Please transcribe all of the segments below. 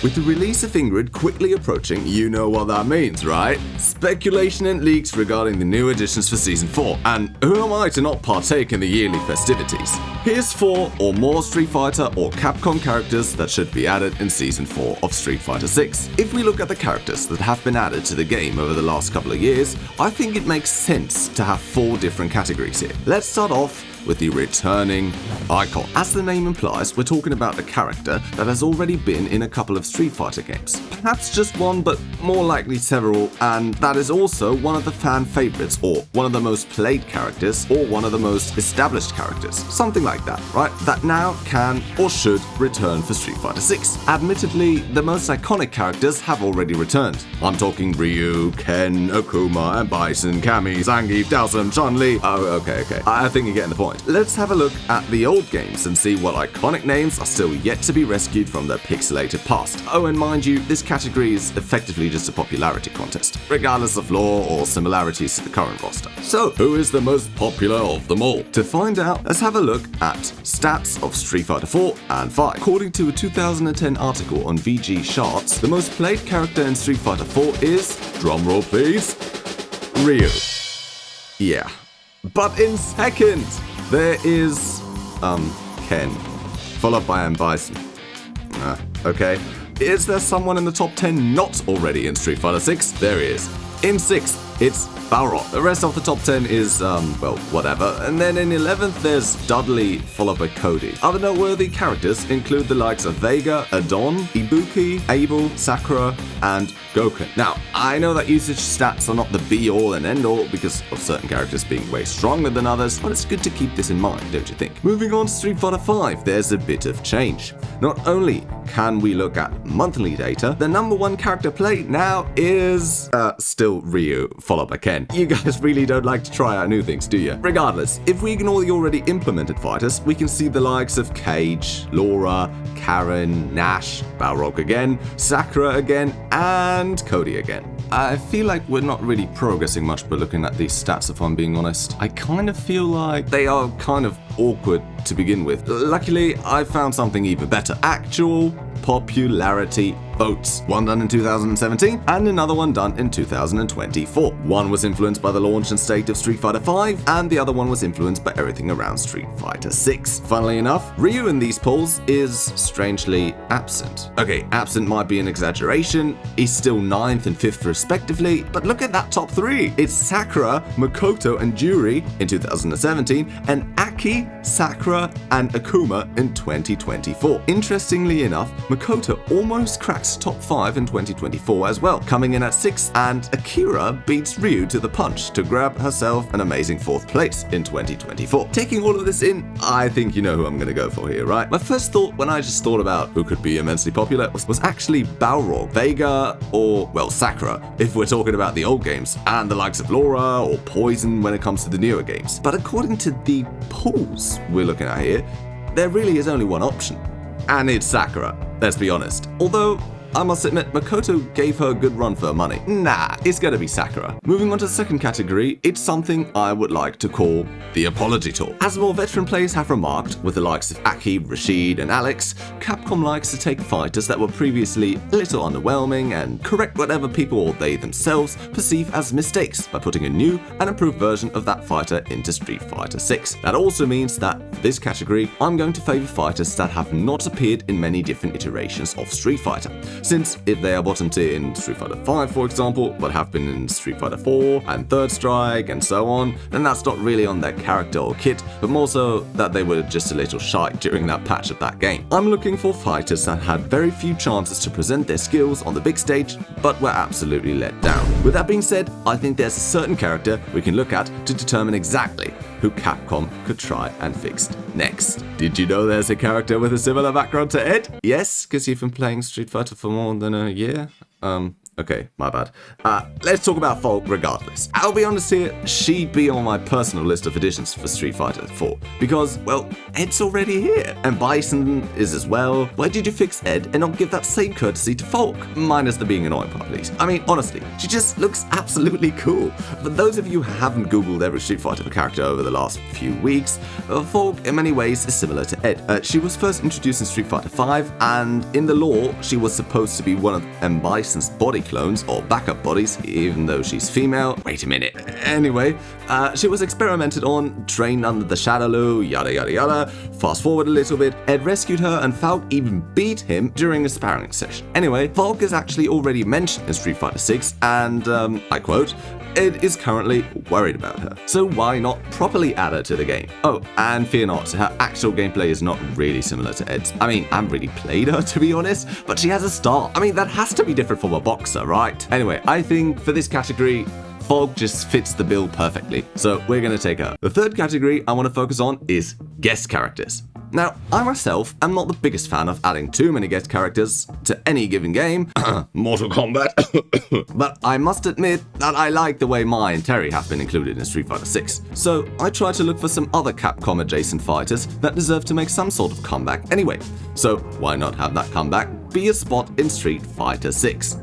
With the release of Ingrid quickly approaching, you know what that means, right? Speculation and leaks regarding the new additions for Season 4, and who am I to not partake in the yearly festivities? Here's 4 or more Street Fighter or Capcom characters that should be added in Season 4 of Street Fighter 6. If we look at the characters that have been added to the game over the last couple of years, I think it makes sense to have 4 different categories here. Let's start off with the returning icon. As the name implies, we're talking about a character that has already been in a couple of Street Fighter games. Perhaps just one, but more likely several, and that is also one of the fan favorites, or one of the most played characters, or one of the most established characters. Something like that, right? That now can or should return for Street Fighter 6. Admittedly, the most iconic characters have already returned. I'm talking Ryu, Ken, Akuma, and Bison, Cammy, Zangief, Dhalsim, Chun-Li. Oh, okay. I think you're getting the point. Let's have a look at the old games and see what iconic names are still yet to be rescued from their pixelated past. Oh, and mind you, this category is effectively just a popularity contest, regardless of lore or similarities to the current roster. So, who is the most popular of them all? To find out, let's have a look at stats of Street Fighter 4 and 5. According to a 2010 article on VG Charts, the most played character in Street Fighter 4 is, drumroll please, Ryu. Yeah. But in second, there is, Ken, followed by Bison. Okay. Is there someone in the top 10 not already in Street Fighter 6? There is. In 6th, it's Balrog. The rest of the top 10 is, well, whatever. And then in 11th, there's Dudley, followed by Cody. Other noteworthy characters include the likes of Vega, Adon, Ibuki, Abel, Sakura, and Goken. Now, I know that usage stats are not the be-all and end-all because of certain characters being way stronger than others, but it's good to keep this in mind, don't you think? Moving on to Street Fighter 5, there's a bit of change. Not only can we look at monthly data, the number 1 character played now is, still Ryu, followed by Ken. You guys really don't like to try out new things, do you? Regardless, if we ignore the already implemented fighters, we can see the likes of Cage, Laura, Karen, Nash, Balrog again, Sakura again, and Cody again. I feel like we're not really progressing much by looking at these stats, if I'm being honest. I kind of feel like they are kind of awkward to begin with. Luckily, I found something even better. Actual popularity votes. One done in 2017 and another one done in 2024. One was influenced by the launch and state of Street Fighter 5 and the other one was influenced by everything around Street Fighter 6. Funnily enough, Ryu in these polls is strangely absent. Okay, absent might be an exaggeration. He's still 9th and 5th respectively, but look at that top 3. It's Sakura, Makoto, and Juri in 2017 and Aki, Sakura, and Akuma in 2024. Interestingly enough, Makoto almost cracks top 5 in 2024 as well, coming in at 6th, and Akira beats Ryu to the punch to grab herself an amazing 4th place in 2024. Taking all of this in, I think you know who I'm gonna go for here, right? My first thought when I just thought about who could be immensely popular was actually Balrog, Vega, or, well, Sakura, if we're talking about the old games, and the likes of Laura or Poison when it comes to the newer games. But according to the polls we're looking at here, there really is only one option. And it's Sakura, let's be honest. Although, I must admit, Makoto gave her a good run for her money. Nah, it's gonna be Sakura. Moving on to the second category, it's something I would like to call the apology tour. As more veteran players have remarked, with the likes of Aki, Rashid, and Alex, Capcom likes to take fighters that were previously a little underwhelming and correct whatever people or they themselves perceive as mistakes by putting a new and improved version of that fighter into Street Fighter 6. That also means that for this category, I'm going to favor fighters that have not appeared in many different iterations of Street Fighter. Since if they are bottom tier in Street Fighter 5, for example, but have been in Street Fighter 4 and Third Strike and so on, then that's not really on their character or kit, but more so that they were just a little shy during that patch of that game. I'm looking for fighters that had very few chances to present their skills on the big stage, but were absolutely let down. With that being said, I think there's a certain character we can look at to determine exactly who Capcom could try and fix next. Did you know there's a character with a similar background to Ed? Yes, because you've been playing Street Fighter for more than a year? Okay, my bad. Let's talk about Falk regardless. I'll be honest here, she'd be on my personal list of additions for Street Fighter 4. Because, well, Ed's already here. And Bison is as well. Why did you fix Ed and not give that same courtesy to Falk? Minus the being annoying part, please. I mean, honestly, she just looks absolutely cool. For those of you who haven't googled every Street Fighter character over the last few weeks, Falk in many ways is similar to Ed. She was first introduced in Street Fighter 5, and in the lore, she was supposed to be one of M. Bison's body clones, or backup bodies, even though she's female. Wait a minute. Anyway, she was experimented on, trained under the Shadowloo, yada yada yada. Fast forward a little bit, Ed rescued her and Falk even beat him during a sparring session. Anyway, Falk is actually already mentioned in Street Fighter 6, and, I quote, Ed is currently worried about her, so why not properly add her to the game? Oh, and fear not, her actual gameplay is not really similar to Ed's. I mean, I haven't really played her to be honest, but she has a star. I mean, that has to be different from a boxer, right? Anyway, I think for this category, Falk just fits the bill perfectly, so we're gonna take her. The third category I want to focus on is guest characters. Now, I myself am not the biggest fan of adding too many guest characters to any given game, Mortal Kombat, but I must admit that I like the way Mai and Terry have been included in Street Fighter 6. So I tried to look for some other Capcom adjacent fighters that deserve to make some sort of comeback anyway. So why not have that comeback be a spot in Street Fighter 6?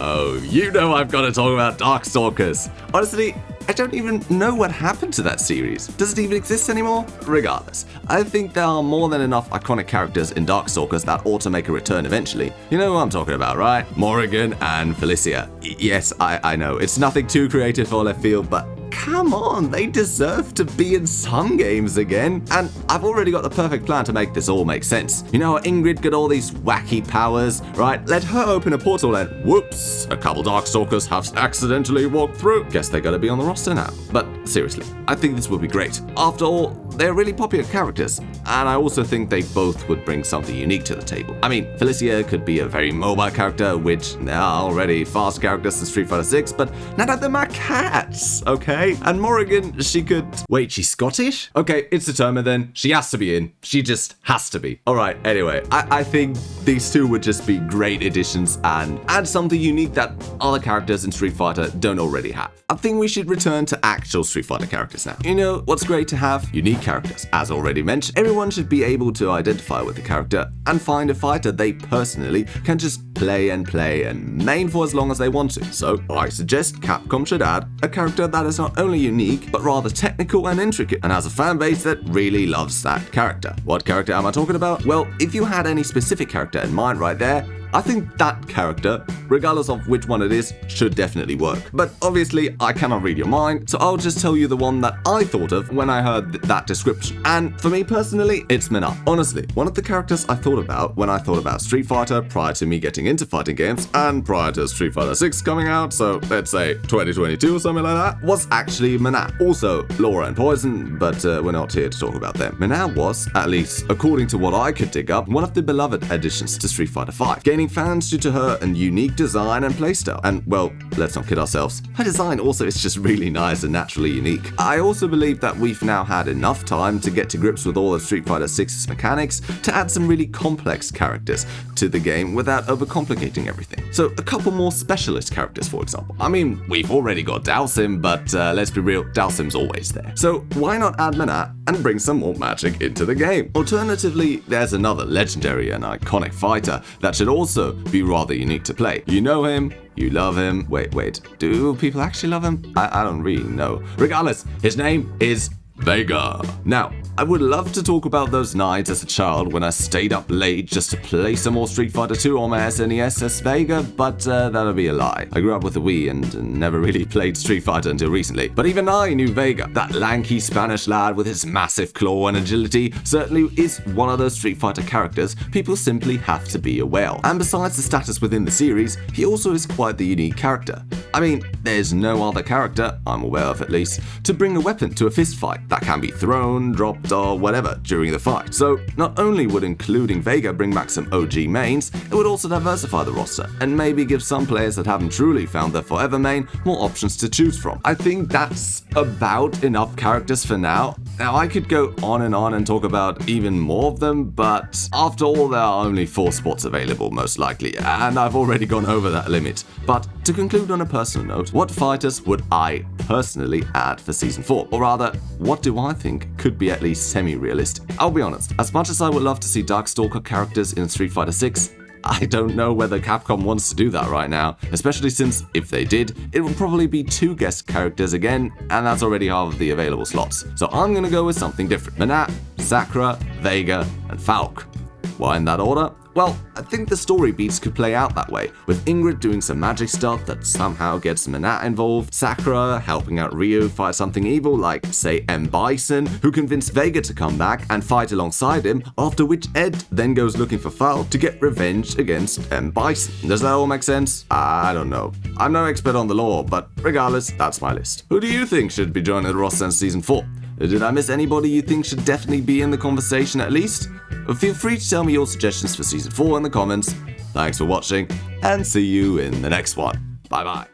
Oh, you know I've got to talk about Darkstalkers. Honestly, I don't even know what happened to that series. Does it even exist anymore? Regardless, I think there are more than enough iconic characters in Darkstalkers that ought to make a return eventually. You know who I'm talking about, right? Morrigan and Felicia. Yes, I know, it's nothing too creative or left field, but come on, they deserve to be in some games again. And I've already got the perfect plan to make this all make sense. You know how Ingrid got all these wacky powers, right? Let her open a portal and whoops, a couple Darkstalkers have accidentally walked through. Guess they gotta be on the roster now. But seriously, I think this would be great. After all, they're really popular characters, and I also think they both would bring something unique to the table. I mean, Felicia could be a very mobile character, which there are already fast characters in Street Fighter 6, but none of them are cats, okay? And Morrigan, she could... Wait, she's Scottish? Okay, it's determined then. She has to be in. She just has to be. Alright, anyway, I think these two would just be great additions and add something unique that other characters in Street Fighter don't already have. I think we should return to actual Street Fighter characters now. You know, what's great to have? Unique characters. As already mentioned, everyone should be able to identify with the character and find a fighter they personally can just play and main for as long as they want to. So I suggest Capcom should add a character that is not only unique, but rather technical and intricate, and has a fan base that really loves that character. What character am I talking about? Well, if you had any specific character in mind right there, I think that character, regardless of which one it is, should definitely work. But obviously, I cannot read your mind, so I'll just tell you the one that I thought of when I heard that description. And for me personally, it's Menat. Honestly, one of the characters I thought about when I thought about Street Fighter prior to me getting into fighting games, and prior to Street Fighter 6 coming out, so let's say 2022 or something like that, was actually Menat. Also, Laura and Poison, but we're not here to talk about them. Menat was, at least according to what I could dig up, one of the beloved additions to Street Fighter 5, gaining fans due to her and unique design and playstyle. And well, let's not kid ourselves, her design also is just really nice and naturally unique. I also believe that we've now had enough time to get to grips with all of Street Fighter 6's mechanics to add some really complex characters to the game without overcomplicating everything. So a couple more specialist characters, for example. I mean, we've already got Dhalsim, but let's be real, Dhalsim's always there. So why not add Menat and bring some more magic into the game? Alternatively, there's another legendary and iconic fighter that should also be rather unique to play. You know him, you love him. Wait, do people actually love him? I don't really know. Regardless, his name is Vega. Now, I would love to talk about those nights as a child when I stayed up late just to play some more Street Fighter 2 on my SNES as Vega, but that'll be a lie. I grew up with a Wii and never really played Street Fighter until recently. But even I knew Vega. That lanky Spanish lad with his massive claw and agility certainly is one of those Street Fighter characters people simply have to be aware of. And besides the status within the series, he also is quite the unique character. I mean, there's no other character, I'm aware of at least, to bring a weapon to a fist fight that can be thrown, dropped, or whatever during the fight. So not only would including Vega bring back some OG mains, it would also diversify the roster, and maybe give some players that haven't truly found their forever main more options to choose from. I think that's about enough characters for now. Now I could go on and talk about even more of them, but after all there are only 4 spots available most likely, and I've already gone over that limit. But to conclude on a personal note, what fighters would I personally add for Season 4? Or rather, what do I think could be at least semi-realistic? I'll be honest, as much as I would love to see Darkstalker characters in Street Fighter 6, I don't know whether Capcom wants to do that right now, especially since, if they did, it would probably be 2 guest characters again, and that's already half of the available slots. So I'm gonna go with something different. Menat, Sakura, Vega, and Falk. Why in that order? Well, I think the story beats could play out that way, with Ingrid doing some magic stuff that somehow gets Menat involved, Sakura helping out Ryu fight something evil like, say, M. Bison, who convinced Vega to come back and fight alongside him, after which Ed then goes looking for Falk to get revenge against M. Bison. Does that all make sense? I don't know. I'm no expert on the lore, but regardless, that's my list. Who do you think should be joining the roster in Season 4? Did I miss anybody you think should definitely be in the conversation at least? Feel free to tell me your suggestions for Season 4 in the comments. Thanks for watching, and see you in the next one. Bye bye.